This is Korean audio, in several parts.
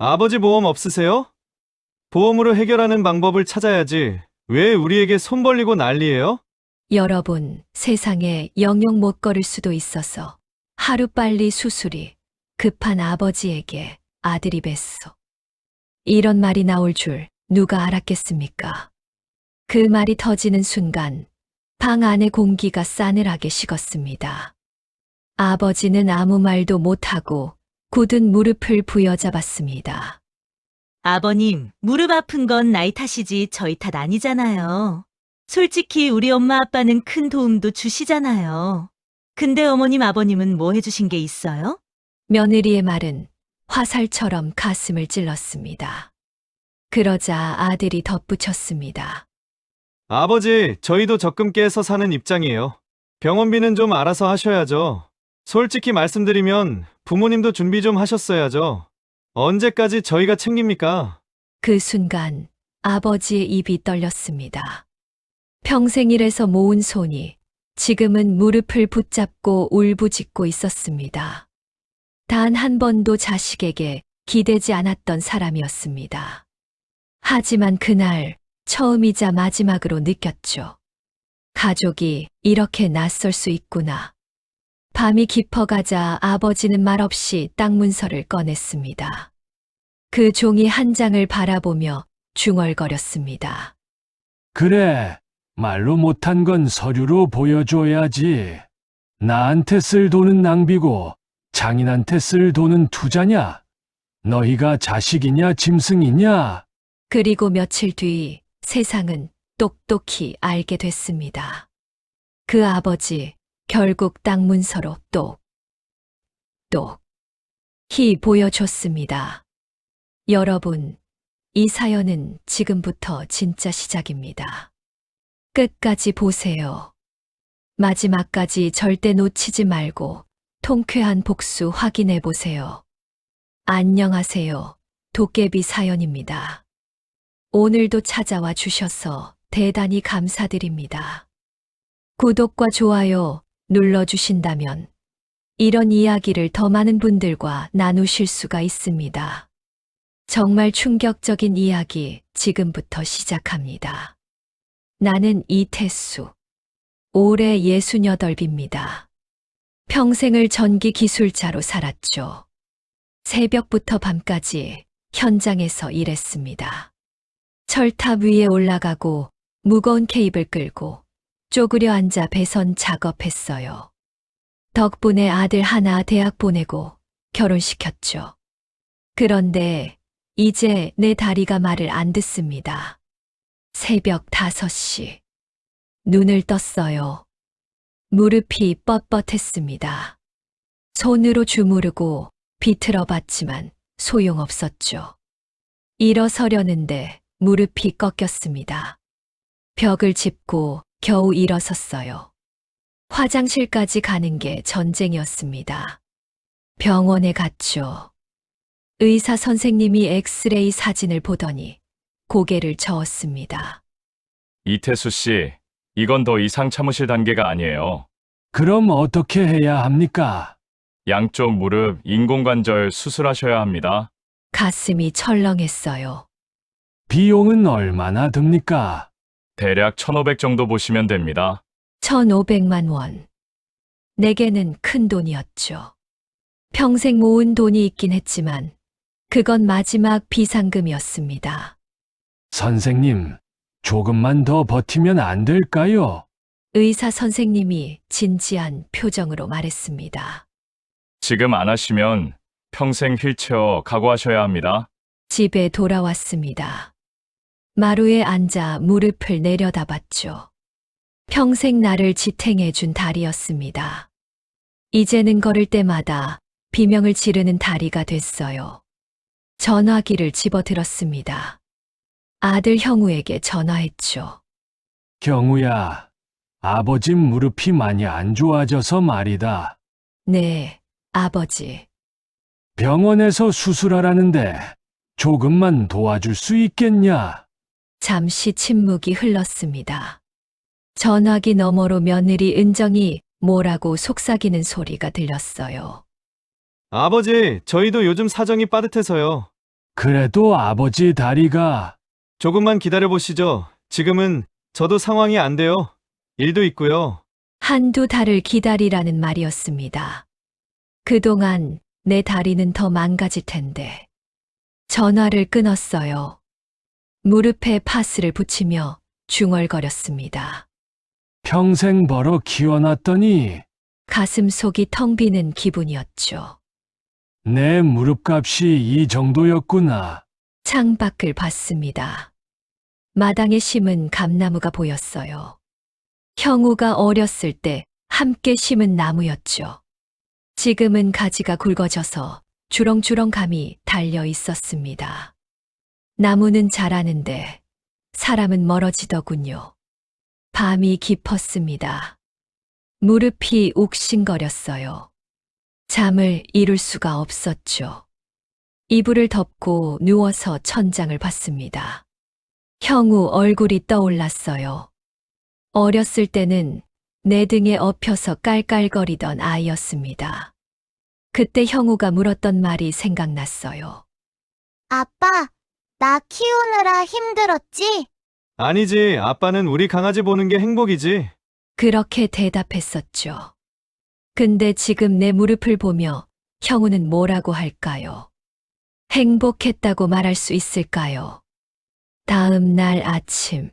아버지 보험 없으세요? 보험으로 해결하는 방법을 찾아야지. 왜 우리에게 손 벌리고 난리예요? 여러분, 세상에 영영 못 걸을 수도 있어서 하루빨리 수술이 급한 아버지에게 아들이 뱃소. 이런 말이 나올 줄 누가 알았겠습니까? 그 말이 터지는 순간 방 안의 공기가 싸늘하게 식었습니다. 아버지는 아무 말도 못하고 굳은 무릎을 부여잡았습니다. 아버님, 무릎 아픈 건 나이 탓이지 저희 탓 아니잖아요. 솔직히 우리 엄마 아빠는 큰 도움도 주시잖아요. 근데 어머님 아버님은 뭐 해주신 게 있어요? 며느리의 말은 화살처럼 가슴을 찔렀습니다. 그러자 아들이 덧붙였습니다. 아버지, 저희도 적금 깨서 사는 입장이에요. 병원비는 좀 알아서 하셔야죠. 솔직히 말씀드리면 부모님도 준비 좀 하셨어야죠. 언제까지 저희가 챙깁니까? 그 순간 아버지의 입이 떨렸습니다. 평생 일해서 모은 손이 지금은 무릎을 붙잡고 울부짖고 있었습니다. 단 한 번도 자식에게 기대지 않았던 사람이었습니다. 하지만 그날 처음이자 마지막으로 느꼈죠. 가족이 이렇게 낯설 수 있구나. 밤이 깊어가자 아버지는 말없이 땅 문서를 꺼냈습니다. 그 종이 한 장을 바라보며 중얼거렸습니다. 그래, 말로 못한 건 서류로 보여줘야지. 나한테 쓸 돈은 낭비고 장인한테 쓸 돈은 투자냐? 너희가 자식이냐 짐승이냐? 그리고 며칠 뒤 세상은 똑똑히 알게 됐습니다. 그 아버지 결국 땅 문서로 똑똑히 보여줬습니다. 여러분, 이 사연은 지금부터 진짜 시작입니다. 끝까지 보세요. 마지막까지 절대 놓치지 말고 통쾌한 복수 확인해 보세요. 안녕하세요. 도깨비 사연입니다. 오늘도 찾아와 주셔서 대단히 감사드립니다. 구독과 좋아요 눌러주신다면 이런 이야기를 더 많은 분들과 나누실 수가 있습니다. 정말 충격적인 이야기 지금부터 시작합니다. 나는 이태수. 올해 68입니다. 평생을 전기 기술자로 살았죠. 새벽부터 밤까지 현장에서 일했습니다. 철탑 위에 올라가고 무거운 케이블 끌고 쪼그려 앉아 배선 작업했어요. 덕분에 아들 하나 대학 보내고 결혼시켰죠. 그런데 이제 내 다리가 말을 안 듣습니다. 새벽 5시. 눈을 떴어요. 무릎이 뻣뻣했습니다. 손으로 주무르고 비틀어 봤지만 소용없었죠. 일어서려는데 무릎이 꺾였습니다. 벽을 짚고 겨우 일어섰어요. 화장실까지 가는 게 전쟁이었습니다. 병원에 갔죠. 의사 선생님이 엑스레이 사진을 보더니 고개를 저었습니다. 이태수 씨, 이건 더 이상 참으실 단계가 아니에요. 그럼 어떻게 해야 합니까? 양쪽 무릎 인공관절 수술하셔야 합니다. 가슴이 철렁했어요. 비용은 얼마나 듭니까? 대략 1,500 정도 보시면 됩니다. 1,500만 원. 내게는 큰 돈이었죠. 평생 모은 돈이 있긴 했지만 그건 마지막 비상금이었습니다. 선생님, 조금만 더 버티면 안 될까요? 의사 선생님이 진지한 표정으로 말했습니다. 지금 안 하시면 평생 휠체어 각오하셔야 합니다. 집에 돌아왔습니다. 마루에 앉아 무릎을 내려다봤죠. 평생 나를 지탱해 준 다리였습니다. 이제는 걸을 때마다 비명을 지르는 다리가 됐어요. 전화기를 집어들었습니다. 아들 형우에게 전화했죠. 경우야, 아버지 무릎이 많이 안 좋아져서 말이다. 네, 아버지. 병원에서 수술하라는데 조금만 도와줄 수 있겠냐? 잠시 침묵이 흘렀습니다. 전화기 너머로 며느리 은정이 뭐라고 속삭이는 소리가 들렸어요. 아버지, 저희도 요즘 사정이 빠듯해서요. 그래도 아버지 다리가 조금만 기다려보시죠. 지금은 저도 상황이 안 돼요. 일도 있고요. 한두 달을 기다리라는 말이었습니다. 그동안 내 다리는 더 망가질 텐데. 전화를 끊었어요. 무릎에 파스를 붙이며 중얼거렸습니다. 평생 벌어 키워놨더니 가슴 속이 텅 비는 기분이었죠. 내 무릎값이 이 정도였구나. 창밖을 봤습니다. 마당에 심은 감나무가 보였어요. 형우가 어렸을 때 함께 심은 나무였죠. 지금은 가지가 굵어져서 주렁주렁 감이 달려 있었습니다. 나무는 자라는데 사람은 멀어지더군요. 밤이 깊었습니다. 무릎이 욱신거렸어요. 잠을 이룰 수가 없었죠. 이불을 덮고 누워서 천장을 봤습니다. 형우 얼굴이 떠올랐어요. 어렸을 때는 내 등에 엎혀서 깔깔거리던 아이였습니다. 그때 형우가 물었던 말이 생각났어요. 아빠, 나 키우느라 힘들었지? 아니지, 아빠는 우리 강아지 보는 게 행복이지. 그렇게 대답했었죠. 근데 지금 내 무릎을 보며 형우는 뭐라고 할까요? 행복했다고 말할 수 있을까요? 다음 날 아침,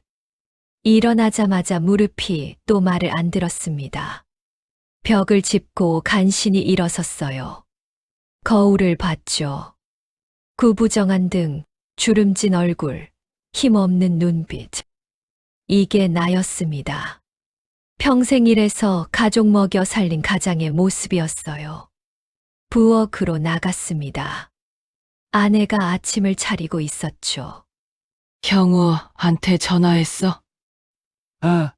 일어나자마자 무릎이 또 말을 안 들었습니다. 벽을 짚고 간신히 일어섰어요. 거울을 봤죠. 구부정한 등, 주름진 얼굴, 힘없는 눈빛. 이게 나였습니다. 평생 일해서 가족 먹여 살린 가장의 모습이었어요. 부엌으로 나갔습니다. 아내가 아침을 차리고 있었죠. 형우한테 전화했어? 아,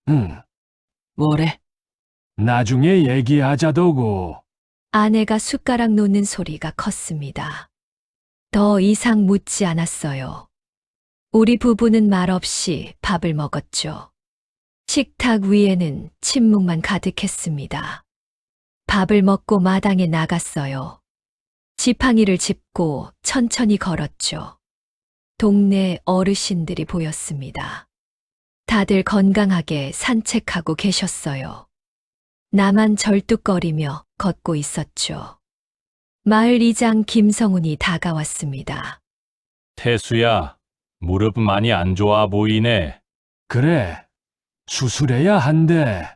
응. 뭐래? 나중에 얘기하자더고. 아내가 숟가락 놓는 소리가 컸습니다. 더 이상 묻지 않았어요. 우리 부부는 말없이 밥을 먹었죠. 식탁 위에는 침묵만 가득했습니다. 밥을 먹고 마당에 나갔어요. 지팡이를 짚고 천천히 걸었죠. 동네 어르신들이 보였습니다. 다들 건강하게 산책하고 계셨어요. 나만 절뚝거리며 걷고 있었죠. 마을 이장 김성훈이 다가왔습니다. 태수야, 무릎 많이 안 좋아 보이네. 그래, 수술해야 한대.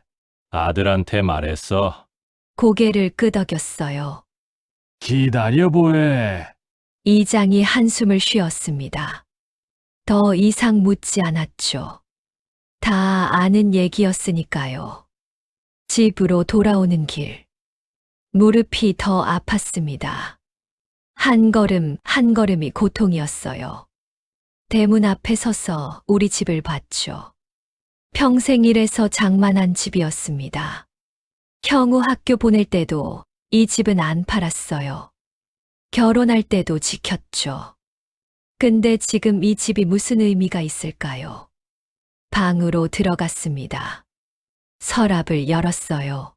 아들한테 말했어. 고개를 끄덕였어요. 기다려보해. 이장이 한숨을 쉬었습니다. 더 이상 묻지 않았죠. 다 아는 얘기였으니까요. 집으로 돌아오는 길. 무릎이 더 아팠습니다. 한 걸음 한 걸음이 고통이었어요. 대문 앞에 서서 우리 집을 봤죠. 평생 일해서 장만한 집이었습니다. 형우 학교 보낼 때도 이 집은 안 팔았어요. 결혼할 때도 지켰죠. 근데 지금 이 집이 무슨 의미가 있을까요? 방으로 들어갔습니다. 서랍을 열었어요.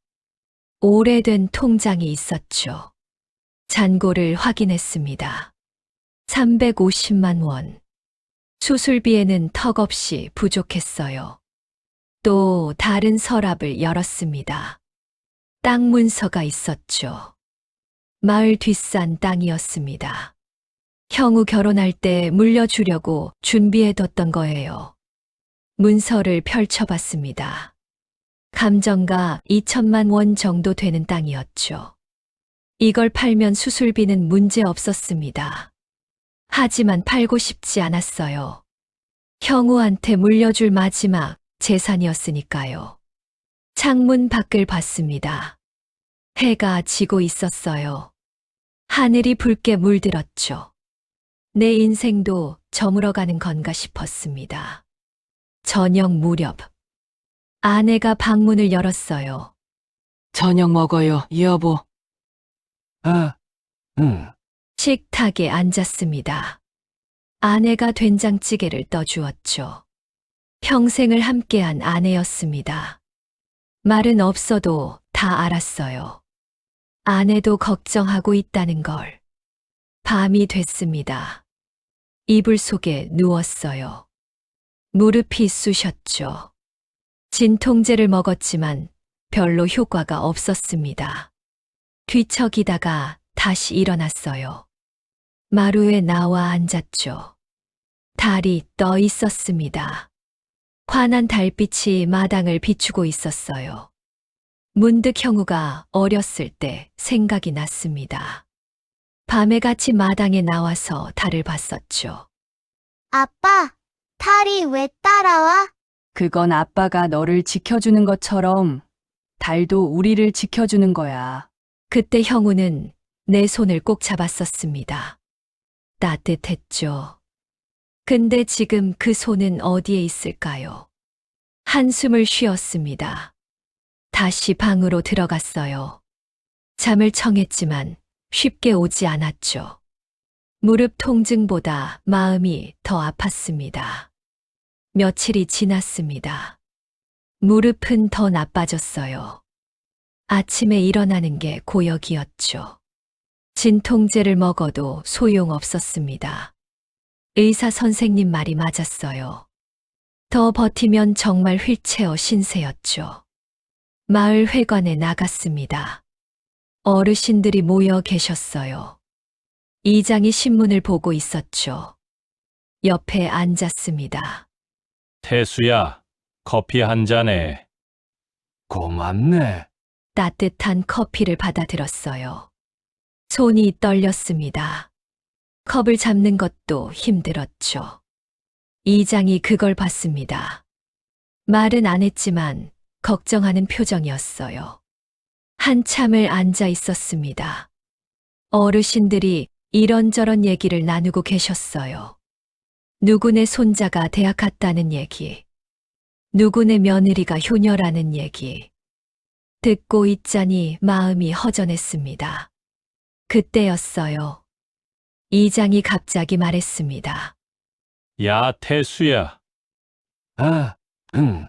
오래된 통장이 있었죠. 잔고를 확인했습니다. 350만 원. 수술비에는 턱없이 부족했어요. 또 다른 서랍을 열었습니다. 땅 문서가 있었죠. 마을 뒷산 땅이었습니다. 형우 결혼할 때 물려주려고 준비해뒀던 거예요. 문서를 펼쳐봤습니다. 감정가 2천만 원 정도 되는 땅이었죠. 이걸 팔면 수술비는 문제 없었습니다. 하지만 팔고 싶지 않았어요. 형우한테 물려줄 마지막 재산이었으니까요. 창문 밖을 봤습니다. 해가 지고 있었어요. 하늘이 붉게 물들었죠. 내 인생도 저물어가는 건가 싶었습니다. 저녁 무렵. 아내가 방문을 열었어요. 저녁 먹어요, 여보. 아, 응. 식탁에 앉았습니다. 아내가 된장찌개를 떠주었죠. 평생을 함께한 아내였습니다. 말은 없어도 다 알았어요. 아내도 걱정하고 있다는 걸. 밤이 됐습니다. 이불 속에 누웠어요. 무릎이 쑤셨죠. 진통제를 먹었지만 별로 효과가 없었습니다. 뒤척이다가 다시 일어났어요. 마루에 나와 앉았죠. 달이 떠 있었습니다. 환한 달빛이 마당을 비추고 있었어요. 문득 형우가 어렸을 때 생각이 났습니다. 밤에 같이 마당에 나와서 달을 봤었죠. 아빠, 달이 왜 따라와? 그건 아빠가 너를 지켜주는 것처럼 달도 우리를 지켜주는 거야. 그때 형우는 내 손을 꼭 잡았었습니다. 따뜻했죠. 근데 지금 그 손은 어디에 있을까요? 한숨을 쉬었습니다. 다시 방으로 들어갔어요. 잠을 청했지만 쉽게 오지 않았죠. 무릎 통증보다 마음이 더 아팠습니다. 며칠이 지났습니다. 무릎은 더 나빠졌어요. 아침에 일어나는 게 고역이었죠. 진통제를 먹어도 소용없었습니다. 의사 선생님 말이 맞았어요. 더 버티면 정말 휠체어 신세였죠. 마을 회관에 나갔습니다. 어르신들이 모여 계셨어요. 이장이 신문을 보고 있었죠. 옆에 앉았습니다. 태수야, 커피 한 잔해. 고맙네. 따뜻한 커피를 받아들었어요. 손이 떨렸습니다. 컵을 잡는 것도 힘들었죠. 이장이 그걸 봤습니다. 말은 안 했지만 걱정하는 표정이었어요. 한참을 앉아 있었습니다. 어르신들이 이런저런 얘기를 나누고 계셨어요. 누구네 손자가 대학 갔다는 얘기, 누구네 며느리가 효녀라는 얘기. 듣고 있자니 마음이 허전했습니다. 그때였어요. 이장이 갑자기 말했습니다. 야, 태수야, 아, 응.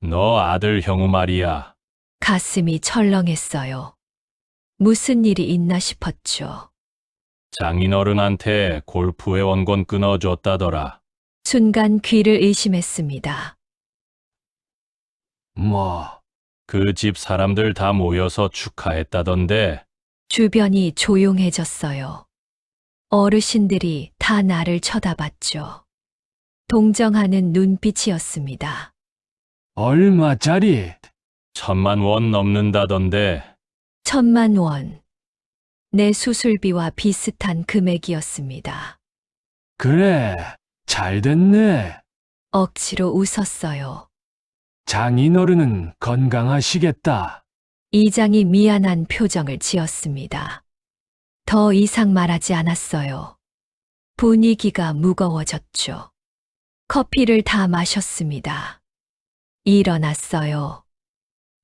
너 아들 형우 말이야. 가슴이 철렁했어요. 무슨 일이 있나 싶었죠. 장인어른한테 골프 회원권 끊어줬다더라. 순간 귀를 의심했습니다. 뭐, 그 집 사람들 다 모여서 축하했다던데. 주변이 조용해졌어요. 어르신들이 다 나를 쳐다봤죠. 동정하는 눈빛이었습니다. 얼마짜리? 1,000만 원 넘는다던데. 1,000만 원. 내 수술비와 비슷한 금액이었습니다. 그래, 잘 됐네. 억지로 웃었어요. 장인어른은 건강하시겠다. 이장이 미안한 표정을 지었습니다. 더 이상 말하지 않았어요. 분위기가 무거워졌죠. 커피를 다 마셨습니다. 일어났어요.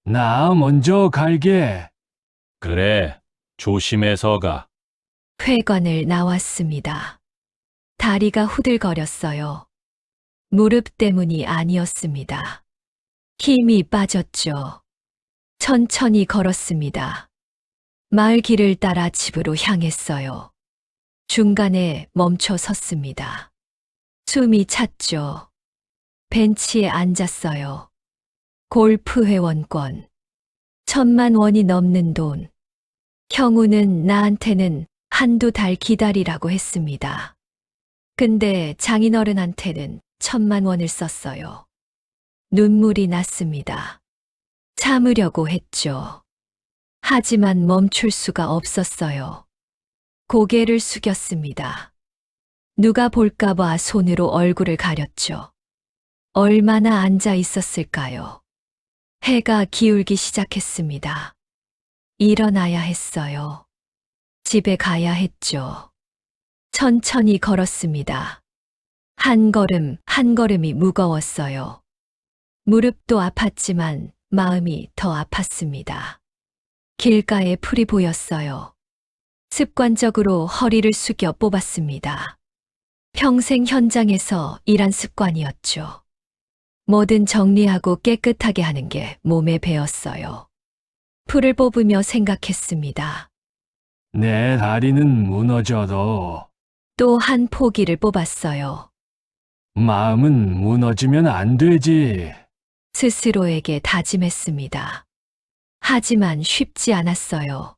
나 먼저 갈게. 그래, 조심해서 가. 회관을 나왔습니다. 다리가 후들거렸어요. 무릎 때문이 아니었습니다. 힘이 빠졌죠. 천천히 걸었습니다. 마을 길을 따라 집으로 향했어요. 중간에 멈춰 섰습니다. 숨이 찼죠. 벤치에 앉았어요. 골프 회원권. 1,000만 원이 넘는 돈. 형우는 나한테는 한두 달 기다리라고 했습니다. 근데 장인어른한테는 1,000만 원을 썼어요. 눈물이 났습니다. 참으려고 했죠. 하지만 멈출 수가 없었어요. 고개를 숙였습니다. 누가 볼까봐 손으로 얼굴을 가렸죠. 얼마나 앉아 있었을까요? 해가 기울기 시작했습니다. 일어나야 했어요. 집에 가야 했죠. 천천히 걸었습니다. 한 걸음 한 걸음이 무거웠어요. 무릎도 아팠지만 마음이 더 아팠습니다. 길가에 풀이 보였어요. 습관적으로 허리를 숙여 뽑았습니다. 평생 현장에서 일한 습관이었죠. 뭐든 정리하고 깨끗하게 하는 게 몸에 배었어요. 풀을 뽑으며 생각했습니다. 내 다리는 무너져도 또 한 포기를 뽑았어요. 마음은 무너지면 안 되지. 스스로에게 다짐했습니다. 하지만 쉽지 않았어요.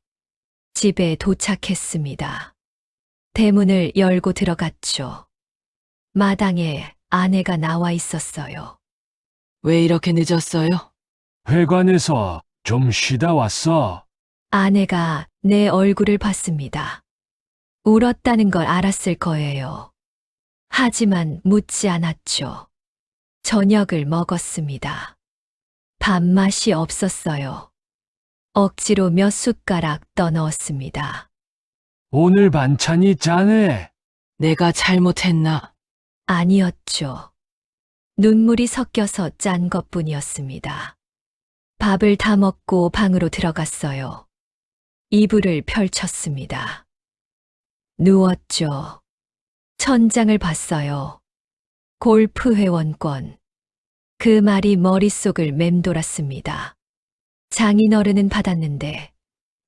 집에 도착했습니다. 대문을 열고 들어갔죠. 마당에 아내가 나와 있었어요. 왜 이렇게 늦었어요? 회관에서 좀 쉬다 왔어. 아내가 내 얼굴을 봤습니다. 울었다는 걸 알았을 거예요. 하지만 묻지 않았죠. 저녁을 먹었습니다. 밥맛이 없었어요. 억지로 몇 숟가락 떠넣었습니다. 오늘 반찬이 짜네. 내가 잘못했나? 아니었죠. 눈물이 섞여서 짠 것뿐이었습니다. 밥을 다 먹고 방으로 들어갔어요. 이불을 펼쳤습니다. 누웠죠. 천장을 봤어요. 골프 회원권. 그 말이 머릿속을 맴돌았습니다. 장인어른은 받았는데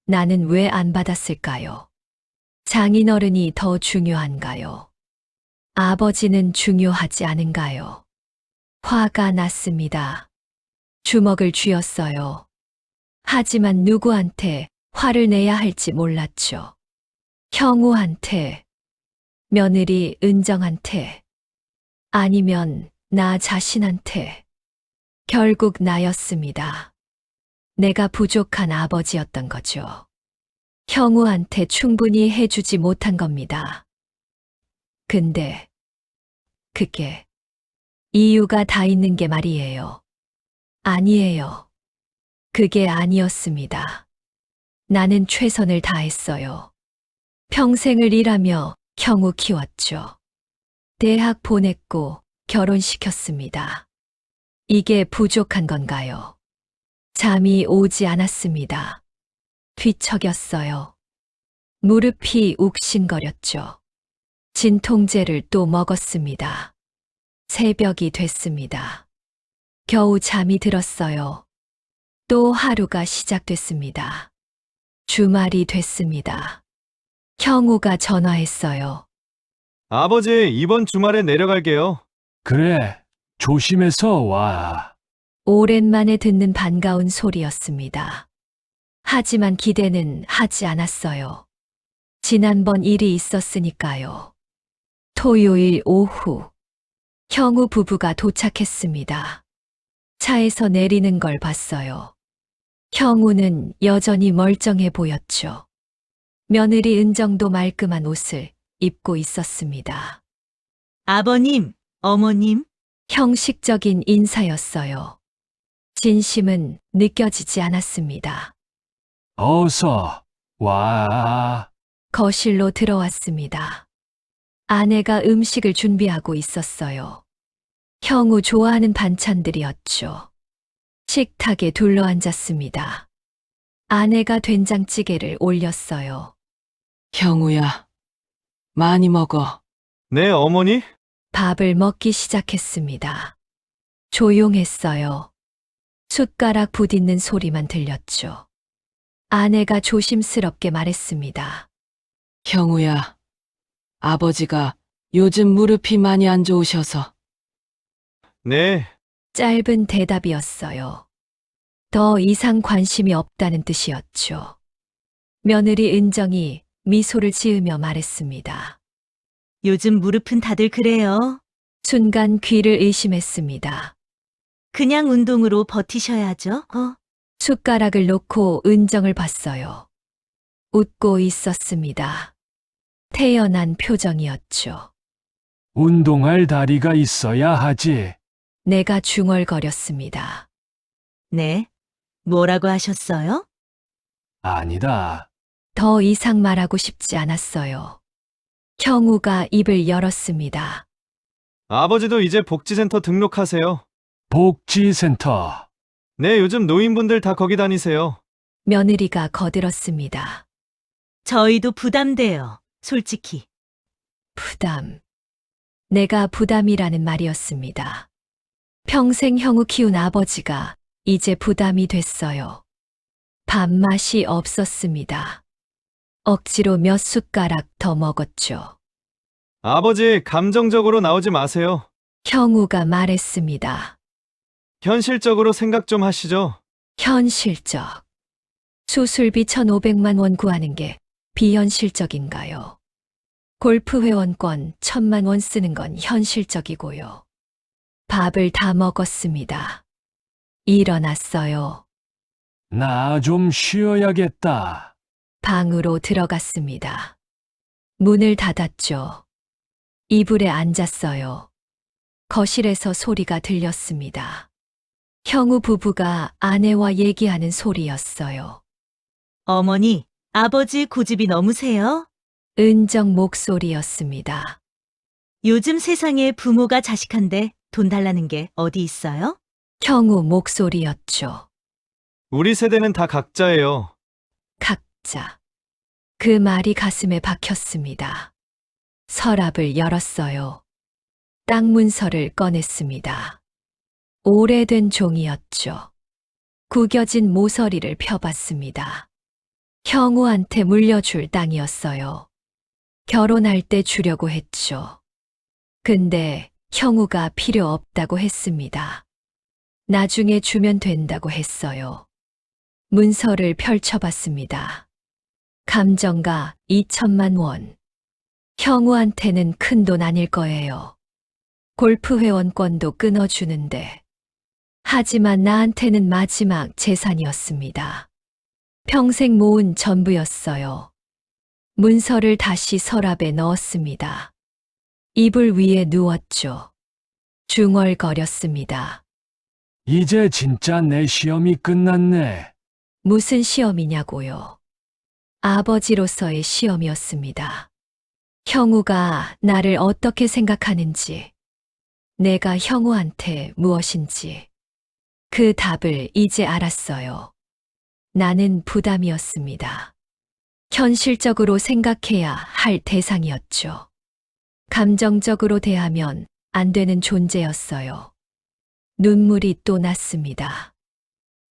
나는 왜 안 받았을까요? 장인어른이 더 중요한가요? 아버지는 중요하지 않은가요? 화가 났습니다. 주먹을 쥐었어요. 하지만 누구한테 화를 내야 할지 몰랐죠. 형우한테, 며느리 은정한테, 아니면 나 자신한테. 결국 나였습니다. 내가 부족한 아버지였던 거죠. 형우한테 충분히 해주지 못한 겁니다. 근데 그게 이유가 다 있는 게 말이에요. 아니에요. 그게 아니었습니다. 나는 최선을 다했어요. 평생을 일하며 형우 키웠죠. 대학 보냈고 결혼시켰습니다. 이게 부족한 건가요? 잠이 오지 않았습니다. 뒤척였어요. 무릎이 욱신거렸죠. 진통제를 또 먹었습니다. 새벽이 됐습니다. 겨우 잠이 들었어요. 또 하루가 시작됐습니다. 주말이 됐습니다. 형우가 전화했어요. 아버지, 이번 주말에 내려갈게요. 그래, 조심해서 와. 오랜만에 듣는 반가운 소리였습니다. 하지만 기대는 하지 않았어요. 지난번 일이 있었으니까요. 토요일 오후, 형우 부부가 도착했습니다. 차에서 내리는 걸 봤어요. 형우는 여전히 멀쩡해 보였죠. 며느리 은정도 말끔한 옷을 입고 있었습니다. 아버님, 어머님, 형식적인 인사였어요. 진심은 느껴지지 않았습니다. 어서 와. 거실로 들어왔습니다. 아내가 음식을 준비하고 있었어요. 형우 좋아하는 반찬들이었죠. 식탁에 둘러앉았습니다. 아내가 된장찌개를 올렸어요. 형우야, 많이 먹어. 네, 어머니? 밥을 먹기 시작했습니다. 조용했어요. 숟가락 부딪는 소리만 들렸죠. 아내가 조심스럽게 말했습니다. 형우야, 아버지가 요즘 무릎이 많이 안 좋으셔서. 네, 짧은 대답이었어요. 더 이상 관심이 없다는 뜻이었죠. 며느리 은정이 미소를 지으며 말했습니다. 요즘 무릎은 다들 그래요. 순간 귀를 의심했습니다. 그냥 운동으로 버티셔야죠. 숟가락을 놓고 은정을 봤어요. 웃고 있었습니다. 태연한 표정이었죠. 운동할 다리가 있어야 하지. 내가 중얼거렸습니다. 네. 뭐라고 하셨어요? 아니다. 더 이상 말하고 싶지 않았어요. 형우가 입을 열었습니다. 아버지도 이제 복지센터 등록하세요. 복지센터. 네, 요즘 노인분들 다 거기 다니세요. 며느리가 거들었습니다. 저희도 부담돼요. 솔직히. 부담. 내가 부담이라는 말이었습니다. 평생 형우 키운 아버지가 이제 부담이 됐어요. 밥맛이 없었습니다. 억지로 몇 숟가락 더 먹었죠. 아버지, 감정적으로 나오지 마세요. 형우가 말했습니다. 현실적으로 생각 좀 하시죠. 현실적. 수술비 1,500만 원 구하는 게 비현실적인가요? 골프 회원권 1,000만 원 쓰는 건 현실적이고요. 밥을 다 먹었습니다. 일어났어요. 나 좀 쉬어야겠다. 방으로 들어갔습니다. 문을 닫았죠. 이불에 앉았어요. 거실에서 소리가 들렸습니다. 형우 부부가 아내와 얘기하는 소리였어요. 어머니, 아버지 고집이 너무세요? 은정 목소리였습니다. 요즘 세상에 부모가 자식한테 돈 달라는 게 어디 있어요? 형우 목소리였죠. 우리 세대는 다 각자예요. 각자. 그 말이 가슴에 박혔습니다. 서랍을 열었어요. 땅 문서를 꺼냈습니다. 오래된 종이였죠. 구겨진 모서리를 펴봤습니다. 형우한테 물려줄 땅이었어요. 결혼할 때 주려고 했죠. 근데 형우가 필요 없다고 했습니다. 나중에 주면 된다고 했어요. 문서를 펼쳐봤습니다. 감정가 2천만 원. 형우한테는 큰 돈 아닐 거예요. 골프 회원권도 끊어주는데. 하지만 나한테는 마지막 재산이었습니다. 평생 모은 전부였어요. 문서를 다시 서랍에 넣었습니다. 이불 위에 누웠죠. 중얼거렸습니다. 이제 진짜 내 시험이 끝났네. 무슨 시험이냐고요. 아버지로서의 시험이었습니다. 형우가 나를 어떻게 생각하는지, 내가 형우한테 무엇인지, 그 답을 이제 알았어요. 나는 부담이었습니다. 현실적으로 생각해야 할 대상이었죠. 감정적으로 대하면 안 되는 존재였어요. 눈물이 또 났습니다.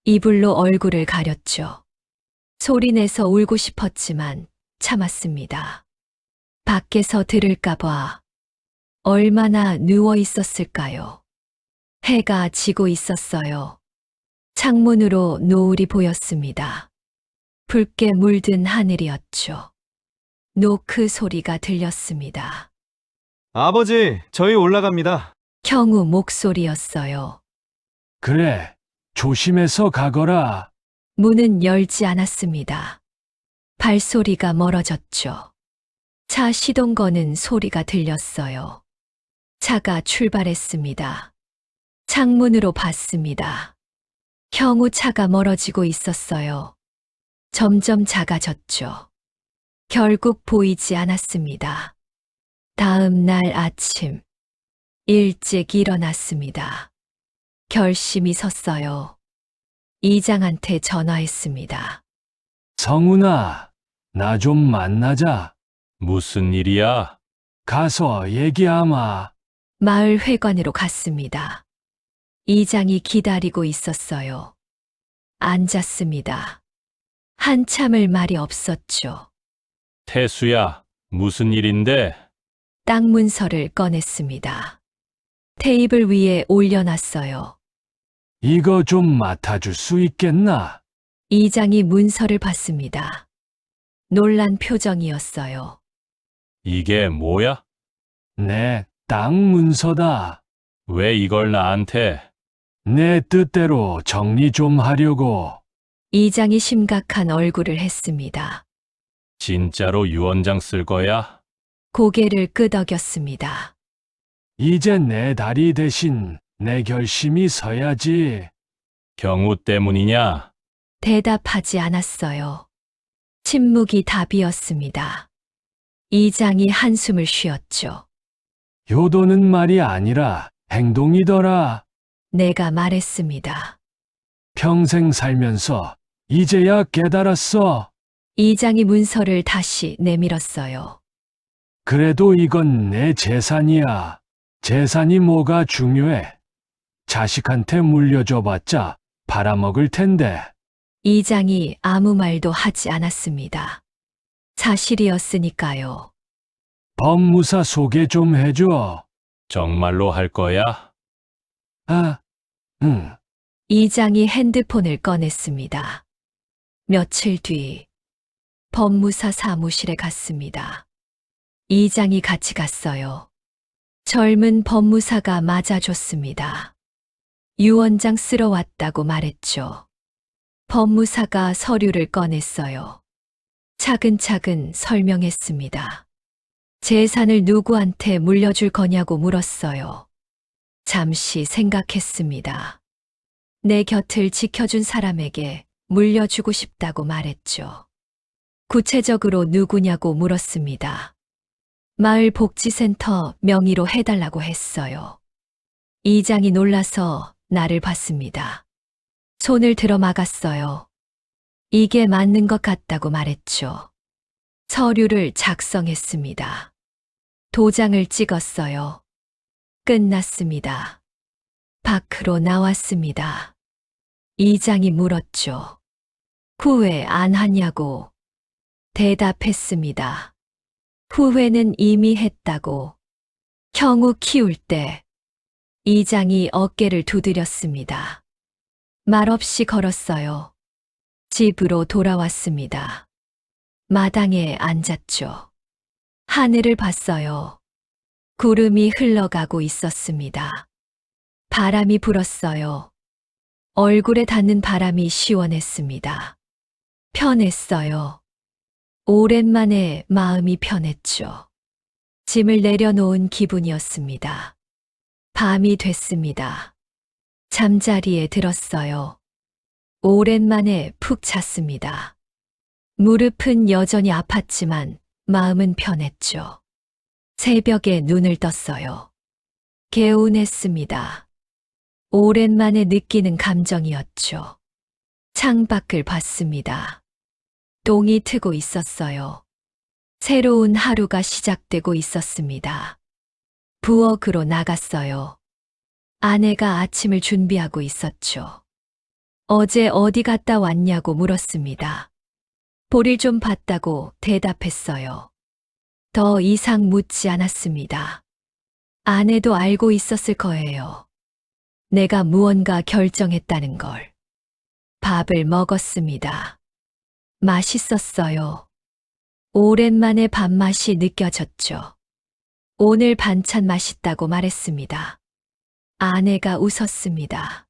이불로 얼굴을 가렸죠. 소리내서 울고 싶었지만 참았습니다. 밖에서 들을까봐 얼마나 누워 있었을까요? 해가 지고 있었어요. 창문으로 노을이 보였습니다. 붉게 물든 하늘이었죠. 노크 소리가 들렸습니다. 아버지, 저희 올라갑니다. 형우 목소리였어요. 그래, 조심해서 가거라. 문은 열지 않았습니다. 발소리가 멀어졌죠. 차 시동 거는 소리가 들렸어요. 차가 출발했습니다. 창문으로 봤습니다. 형우 차가 멀어지고 있었어요. 점점 작아졌죠. 결국 보이지 않았습니다. 다음 날 아침, 일찍 일어났습니다. 결심이 섰어요. 이장한테 전화했습니다. 성훈아, 나 좀 만나자. 무슨 일이야? 가서 얘기하마. 마을 회관으로 갔습니다. 이장이 기다리고 있었어요. 앉았습니다. 한참을 말이 없었죠. 태수야, 무슨 일인데? 땅 문서를 꺼냈습니다. 테이블 위에 올려놨어요. 이거 좀 맡아줄 수 있겠나? 이장이 문서를 봤습니다. 놀란 표정이었어요. 이게 뭐야? 내 땅 문서다. 왜 이걸 나한테? 내 뜻대로 정리 좀 하려고. 이장이 심각한 얼굴을 했습니다. 진짜로 유언장 쓸 거야? 고개를 끄덕였습니다. 이제 내 다리 대신 내 결심이 서야지. 경우 때문이냐? 대답하지 않았어요. 침묵이 답이었습니다. 이장이 한숨을 쉬었죠. 효도는 말이 아니라 행동이더라. 내가 말했습니다. 평생 살면서 이제야 깨달았어. 이장이 문서를 다시 내밀었어요. 그래도 이건 내 재산이야. 재산이 뭐가 중요해. 자식한테 물려줘봤자 팔아먹을 텐데. 이장이 아무 말도 하지 않았습니다. 사실이었으니까요. 법무사 소개 좀 해줘. 정말로 할 거야? 아, 응. 이장이 핸드폰을 꺼냈습니다. 며칠 뒤 법무사 사무실에 갔습니다. 이장이 같이 갔어요. 젊은 법무사가 맞아줬습니다. 유언장 쓰러 왔다고 말했죠. 법무사가 서류를 꺼냈어요. 차근차근 설명했습니다. 재산을 누구한테 물려줄 거냐고 물었어요. 잠시 생각했습니다. 내 곁을 지켜준 사람에게 물려주고 싶다고 말했죠. 구체적으로 누구냐고 물었습니다. 마을복지센터 명의로 해달라고 했어요. 이장이 놀라서 나를 봤습니다. 손을 들어 막았어요. 이게 맞는 것 같다고 말했죠. 서류를 작성했습니다. 도장을 찍었어요. 끝났습니다. 밖으로 나왔습니다. 이장이 물었죠. 후회 안 하냐고. 대답했습니다. 후회는 이미 했다고. 형우 키울 때. 이장이 어깨를 두드렸습니다. 말없이 걸었어요. 집으로 돌아왔습니다. 마당에 앉았죠. 하늘을 봤어요. 구름이 흘러가고 있었습니다. 바람이 불었어요. 얼굴에 닿는 바람이 시원했습니다. 편했어요. 오랜만에 마음이 편했죠. 짐을 내려놓은 기분이었습니다. 밤이 됐습니다. 잠자리에 들었어요. 오랜만에 푹 잤습니다. 무릎은 여전히 아팠지만 마음은 편했죠. 새벽에 눈을 떴어요. 개운했습니다. 오랜만에 느끼는 감정이었죠. 창밖을 봤습니다. 똥이 트고 있었어요. 새로운 하루가 시작되고 있었습니다. 부엌으로 나갔어요. 아내가 아침을 준비하고 있었죠. 어제 어디 갔다 왔냐고 물었습니다. 볼일 좀 봤다고 대답했어요. 더 이상 묻지 않았습니다. 아내도 알고 있었을 거예요. 내가 무언가 결정했다는 걸. 밥을 먹었습니다. 맛있었어요. 오랜만에 밥맛이 느껴졌죠. 오늘 반찬 맛있다고 말했습니다. 아내가 웃었습니다.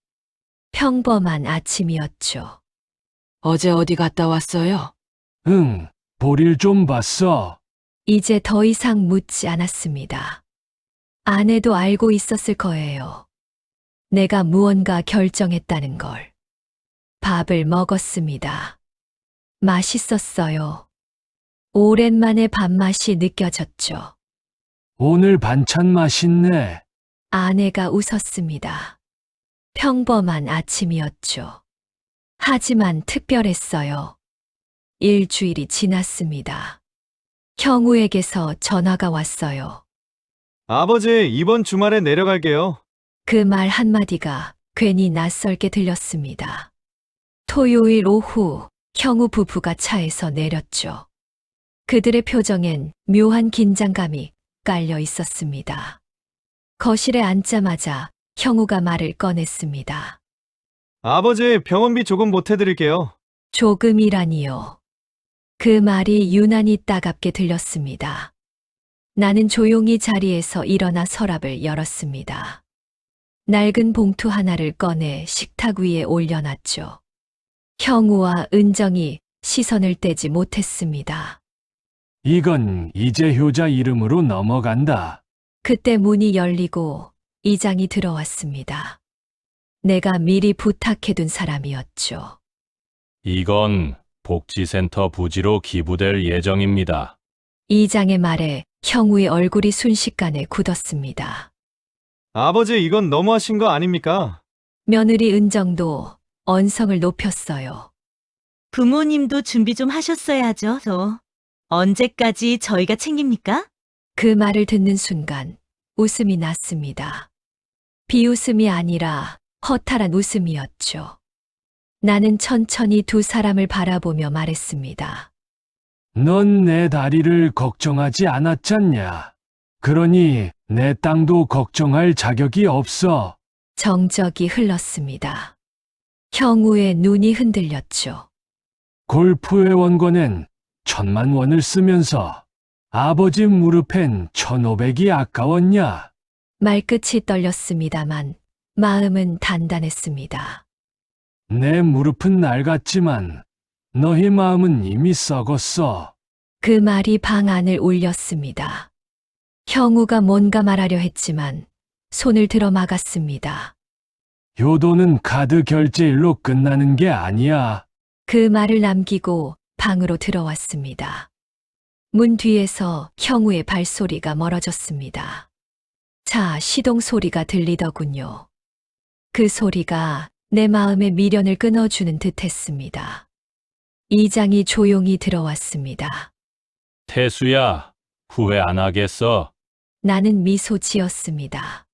평범한 아침이었죠. 어제 어디 갔다 왔어요? 응, 볼일 좀 봤어. 이제 더 이상 묻지 않았습니다. 아내도 알고 있었을 거예요. 내가 무언가 결정했다는 걸. 밥을 먹었습니다. 맛있었어요. 오랜만에 밥맛이 느껴졌죠. 오늘 반찬 맛있네. 아내가 웃었습니다. 평범한 아침이었죠. 하지만 특별했어요. 일주일이 지났습니다. 형우에게서 전화가 왔어요. 아버지, 이번 주말에 내려갈게요. 그 말 한마디가 괜히 낯설게 들렸습니다. 토요일 오후 형우 부부가 차에서 내렸죠. 그들의 표정엔 묘한 긴장감이 깔려 있었습니다. 거실에 앉자마자 형우가 말을 꺼냈습니다. 아버지, 병원비 조금 보태드릴게요. 조금이라니요. 그 말이 유난히 따갑게 들렸습니다. 나는 조용히 자리에서 일어나 서랍을 열었습니다. 낡은 봉투 하나를 꺼내 식탁 위에 올려놨죠. 형우와 은정이 시선을 떼지 못했습니다. 이건 이제 효자 이름으로 넘어간다. 그때 문이 열리고 이장이 들어왔습니다. 내가 미리 부탁해둔 사람이었죠. 이건 복지센터 부지로 기부될 예정입니다. 이장의 말에 형우의 얼굴이 순식간에 굳었습니다. 아버지, 이건 너무하신 거 아닙니까? 며느리 은정도 언성을 높였어요. 부모님도 준비 좀 하셨어야죠, 저. 언제까지 저희가 챙깁니까? 그 말을 듣는 순간 웃음이 났습니다. 비웃음이 아니라 허탈한 웃음이었죠. 나는 천천히 두 사람을 바라보며 말했습니다. 넌 내 다리를 걱정하지 않았잖냐. 그러니 내 땅도 걱정할 자격이 없어. 정적이 흘렀습니다. 형우의 눈이 흔들렸죠. 골프 회원권엔 1,000만 원을 쓰면서 아버지 무릎엔 1,500이 아까웠냐? 말끝이 떨렸습니다만 마음은 단단했습니다. 내 무릎은 낡았지만 너희 마음은 이미 썩었어. 그 말이 방 안을 울렸습니다. 형우가 뭔가 말하려 했지만 손을 들어 막았습니다. 효도는 카드 결제일로 끝나는 게 아니야. 그 말을 남기고 방으로 들어왔습니다. 문 뒤에서 형우의 발소리가 멀어졌습니다. 자, 시동 소리가 들리더군요. 그 소리가 내 마음의 미련을 끊어주는 듯 했습니다. 이장이 조용히 들어왔습니다. 태수야, 후회 안 하겠어? 나는 미소 지었습니다.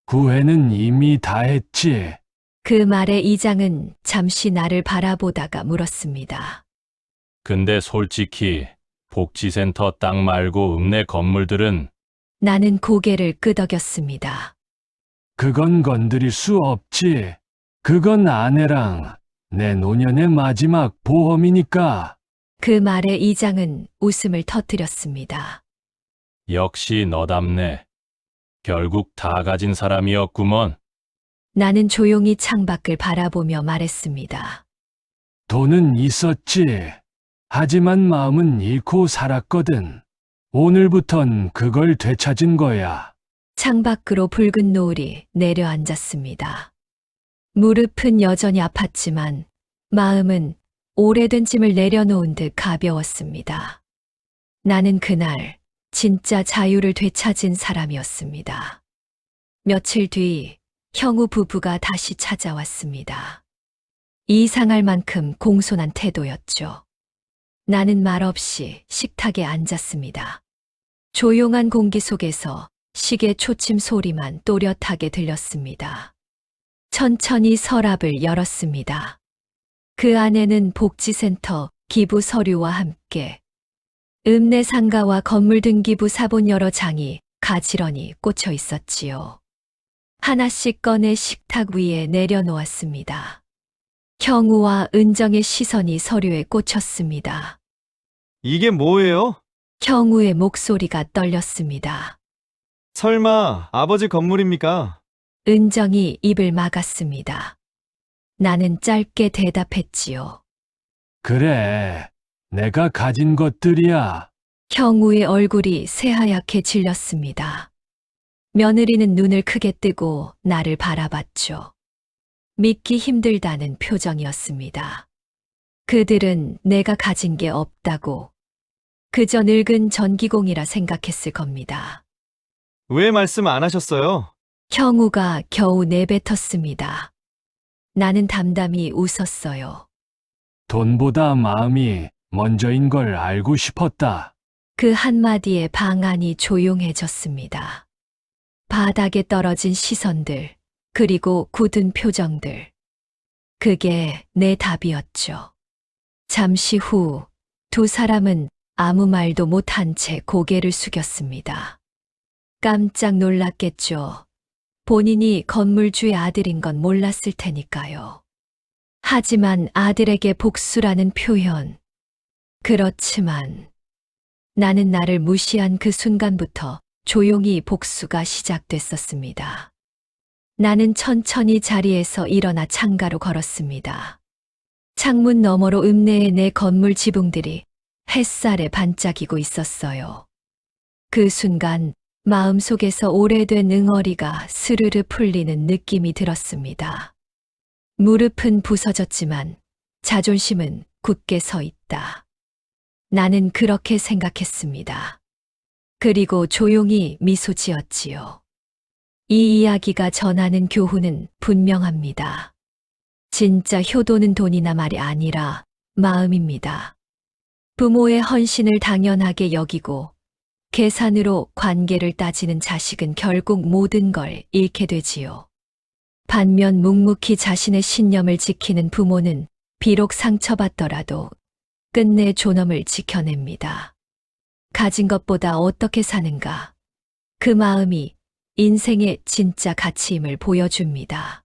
후회는 이미 다 했지. 그 말에 이장은 잠시 나를 바라보다가 물었습니다. 근데 솔직히 복지센터 땅 말고 읍내 건물들은 나는 고개를 끄덕였습니다. 그건 건드릴 수 없지. 그건 아내랑 내 노년의 마지막 보험이니까. 그 말에 이장은 웃음을 터뜨렸습니다. 역시 너답네. 결국 다 가진 사람이었구먼. 나는 조용히 창밖을 바라보며 말했습니다. 돈은 있었지. 하지만 마음은 잃고 살았거든. 오늘부턴 그걸 되찾은 거야. 창밖으로 붉은 노을이 내려앉았습니다. 무릎은 여전히 아팠지만 마음은 오래된 짐을 내려놓은 듯 가벼웠습니다. 나는 그날 진짜 자유를 되찾은 사람이었습니다. 며칠 뒤 형우 부부가 다시 찾아왔습니다. 이상할 만큼 공손한 태도였죠. 나는 말없이 식탁에 앉았습니다. 조용한 공기 속에서 시계 초침 소리만 또렷하게 들렸습니다. 천천히 서랍을 열었습니다. 그 안에는 복지센터 기부 서류와 함께 읍내 상가와 건물 등기부 사본 여러 장이 가지런히 꽂혀 있었지요. 하나씩 꺼내 식탁 위에 내려놓았습니다. 형우와 은정의 시선이 서류에 꽂혔습니다. 이게 뭐예요? 형우의 목소리가 떨렸습니다. 설마 아버지 건물입니까? 은정이 입을 막았습니다. 나는 짧게 대답했지요. 그래, 내가 가진 것들이야. 형우의 얼굴이 새하얗게 질렸습니다. 며느리는 눈을 크게 뜨고 나를 바라봤죠. 믿기 힘들다는 표정이었습니다. 그들은 내가 가진 게 없다고 그저 늙은 전기공이라 생각했을 겁니다. 왜 말씀 안 하셨어요? 형우가 겨우 내뱉었습니다. 나는 담담히 웃었어요. 돈보다 마음이 먼저인 걸 알고 싶었다. 그 한마디에 방 안이 조용해졌습니다. 바닥에 떨어진 시선들, 그리고 굳은 표정들. 그게 내 답이었죠. 잠시 후 두 사람은 아무 말도 못한 채 고개를 숙였습니다. 깜짝 놀랐겠죠. 본인이 건물주의 아들인 건 몰랐을 테니까요. 하지만 아들에게 복수라는 표현. 그렇지만 나는 나를 무시한 그 순간부터 조용히 복수가 시작됐었습니다. 나는 천천히 자리에서 일어나 창가로 걸었습니다. 창문 너머로 읍내의 내 건물 지붕들이 햇살에 반짝이고 있었어요. 그 순간 마음속에서 오래된 응어리가 스르르 풀리는 느낌이 들었습니다. 무릎은 부서졌지만 자존심은 굳게 서 있다. 나는 그렇게 생각했습니다. 그리고 조용히 미소 지었지요. 이 이야기가 전하는 교훈은 분명합니다. 진짜 효도는 돈이나 말이 아니라 마음입니다. 부모의 헌신을 당연하게 여기고 계산으로 관계를 따지는 자식은 결국 모든 걸 잃게 되지요. 반면 묵묵히 자신의 신념을 지키는 부모는 비록 상처받더라도 끝내 존엄을 지켜냅니다. 가진 것보다 어떻게 사는가. 그 마음이 인생의 진짜 가치임을 보여줍니다.